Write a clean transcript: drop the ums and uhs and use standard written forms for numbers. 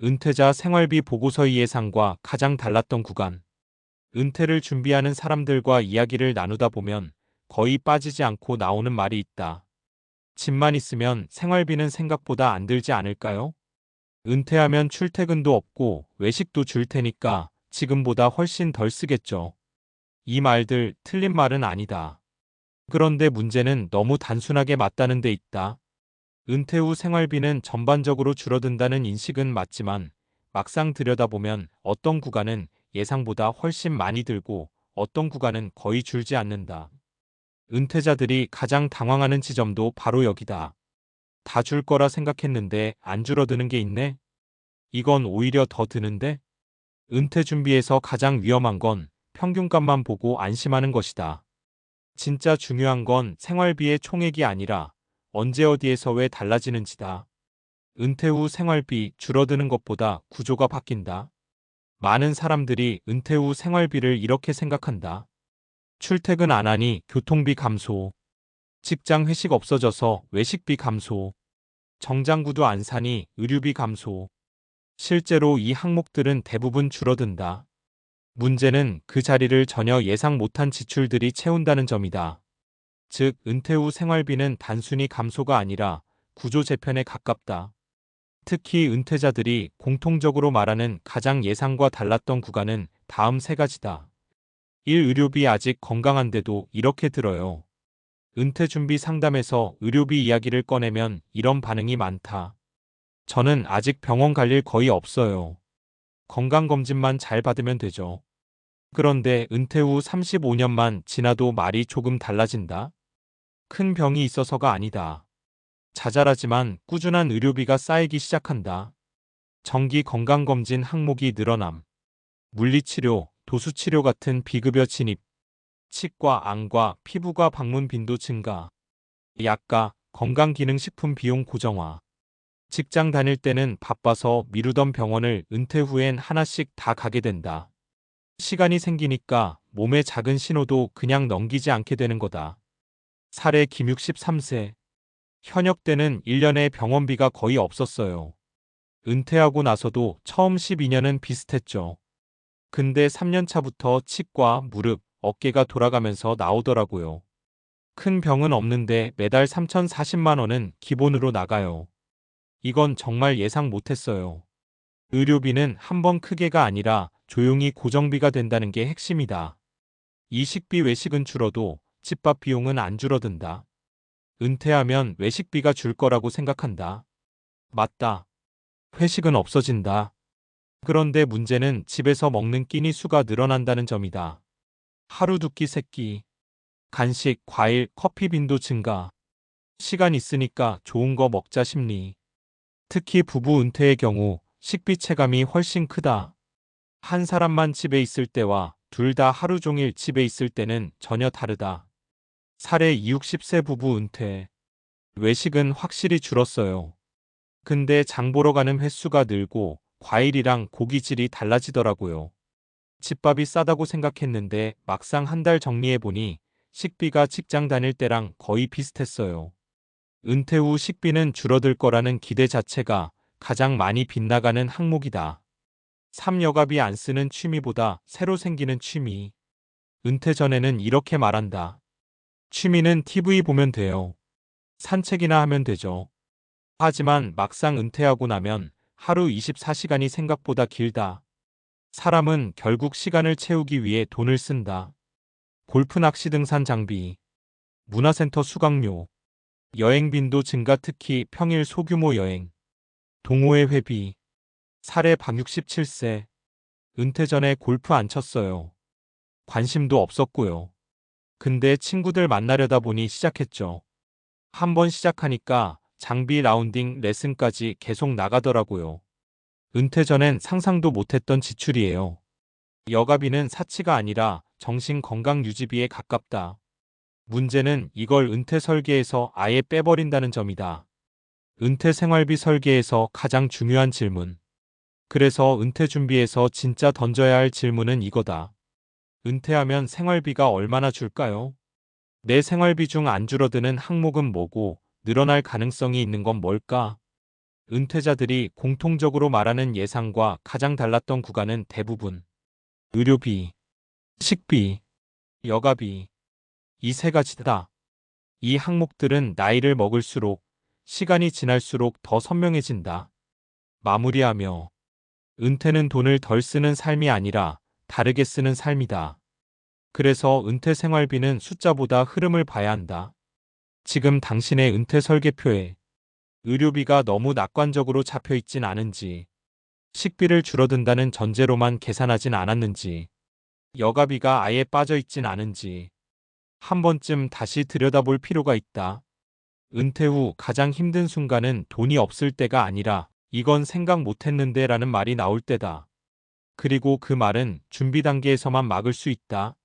은퇴자 생활비 보고서의 예상과 가장 달랐던 구간. 은퇴를 준비하는 사람들과 이야기를 나누다 보면 거의 빠지지 않고 나오는 말이 있다. 집만 있으면 생활비는 생각보다 안 들지 않을까요? 은퇴하면 출퇴근도 없고 외식도 줄 테니까 지금보다 훨씬 덜 쓰겠죠. 이 말들 틀린 말은 아니다. 그런데 문제는 너무 단순하게 맞다는 데 있다. 은퇴 후 생활비는 전반적으로 줄어든다는 인식은 맞지만 막상 들여다보면 어떤 구간은 예상보다 훨씬 많이 들고 어떤 구간은 거의 줄지 않는다. 은퇴자들이 가장 당황하는 지점도 바로 여기다. 다 줄 거라 생각했는데 안 줄어드는 게 있네? 이건 오히려 더 드는데? 은퇴 준비에서 가장 위험한 건 평균값만 보고 안심하는 것이다. 진짜 중요한 건 생활비의 총액이 아니라 언제 어디에서 왜 달라지는지다. 은퇴 후 생활비 줄어드는 것보다 구조가 바뀐다. 많은 사람들이 은퇴 후 생활비를 이렇게 생각한다. 출퇴근 안 하니 교통비 감소. 직장 회식 없어져서 외식비 감소. 정장 구두 안 사니 의류비 감소. 실제로 이 항목들은 대부분 줄어든다. 문제는 그 자리를 전혀 예상 못한 지출들이 채운다는 점이다. 즉, 은퇴 후 생활비는 단순히 감소가 아니라 구조 재편에 가깝다. 특히 은퇴자들이 공통적으로 말하는 가장 예상과 달랐던 구간은 다음 세 가지다. 1. 의료비 아직 건강한데도 이렇게 들어요. 은퇴 준비 상담에서 의료비 이야기를 꺼내면 이런 반응이 많다. 저는 아직 병원 갈 일 거의 없어요. 건강검진만 잘 받으면 되죠. 그런데 은퇴 후 35년만 지나도 말이 조금 달라진다. 큰 병이 있어서가 아니다. 자잘하지만 꾸준한 의료비가 쌓이기 시작한다. 정기 건강검진 항목이 늘어남. 물리치료, 도수치료 같은 비급여 진입. 치과, 안과, 피부과 방문 빈도 증가. 약가, 건강기능식품 비용 고정화. 직장 다닐 때는 바빠서 미루던 병원을 은퇴 후엔 하나씩 다 가게 된다. 시간이 생기니까 몸의 작은 신호도 그냥 넘기지 않게 되는 거다. 사례 김 63세. 현역 때는 1년에 병원비가 거의 없었어요. 은퇴하고 나서도 처음 12년은 비슷했죠. 근데 3년 차부터 치과, 무릎, 어깨가 돌아가면서 나오더라고요. 큰 병은 없는데 매달 3,040만 원은 기본으로 나가요. 이건 정말 예상 못했어요. 의료비는 한 번 크게가 아니라 조용히 고정비가 된다는 게 핵심이다. 이 식비 외식은 줄어도 집밥 비용은 안 줄어든다. 은퇴하면 외식비가 줄 거라고 생각한다. 맞다. 회식은 없어진다. 그런데 문제는 집에서 먹는 끼니 수가 늘어난다는 점이다. 하루 두 끼, 세 끼. 간식, 과일, 커피 빈도 증가. 시간 있으니까 좋은 거 먹자 심리. 특히 부부 은퇴의 경우 식비 체감이 훨씬 크다. 한 사람만 집에 있을 때와 둘 다 하루 종일 집에 있을 때는 전혀 다르다. 사례 60세 부부 은퇴. 외식은 확실히 줄었어요. 근데 장 보러 가는 횟수가 늘고 과일이랑 고기질이 달라지더라고요. 집밥이 싸다고 생각했는데 막상 한 달 정리해보니 식비가 직장 다닐 때랑 거의 비슷했어요. 은퇴 후 식비는 줄어들 거라는 기대 자체가 가장 많이 빗나가는 항목이다. 3. 여가비 안 쓰는 취미보다 새로 생기는 취미. 은퇴 전에는 이렇게 말한다. 취미는 TV 보면 돼요. 산책이나 하면 되죠. 하지만 막상 은퇴하고 나면 하루 24시간이 생각보다 길다. 사람은 결국 시간을 채우기 위해 돈을 쓴다. 골프 낚시 등산 장비, 문화센터 수강료, 여행 빈도 증가 특히 평일 소규모 여행, 동호회 회비. 사례 박 67세. 은퇴 전에 골프 안 쳤어요. 관심도 없었고요. 근데 친구들 만나려다 보니 시작했죠. 한번 시작하니까 장비 라운딩 레슨까지 계속 나가더라고요. 은퇴 전엔 상상도 못했던 지출이에요. 여가비는 사치가 아니라 정신 건강 유지비에 가깝다. 문제는 이걸 은퇴 설계에서 아예 빼버린다는 점이다. 은퇴 생활비 설계에서 가장 중요한 질문. 그래서 은퇴 준비에서 진짜 던져야 할 질문은 이거다. 은퇴하면 생활비가 얼마나 줄까요? 내 생활비 중 안 줄어드는 항목은 뭐고 늘어날 가능성이 있는 건 뭘까? 은퇴자들이 공통적으로 말하는 예상과 가장 달랐던 구간은 대부분 의료비, 식비, 여가비, 이 세 가지다. 이 항목들은 나이를 먹을수록 시간이 지날수록 더 선명해진다. 마무리하며 은퇴는 돈을 덜 쓰는 삶이 아니라 다르게 쓰는 삶이다. 그래서 은퇴 생활비는 숫자보다 흐름을 봐야 한다. 지금 당신의 은퇴 설계표에 의료비가 너무 낙관적으로 잡혀 있진 않은지, 식비를 줄어든다는 전제로만 계산하진 않았는지, 여가비가 아예 빠져 있진 않은지 한 번쯤 다시 들여다볼 필요가 있다. 은퇴 후 가장 힘든 순간은 돈이 없을 때가 아니라 이건 생각 못했는데 라는 말이 나올 때다. 그리고 그 말은 준비 단계에서만 막을 수 있다.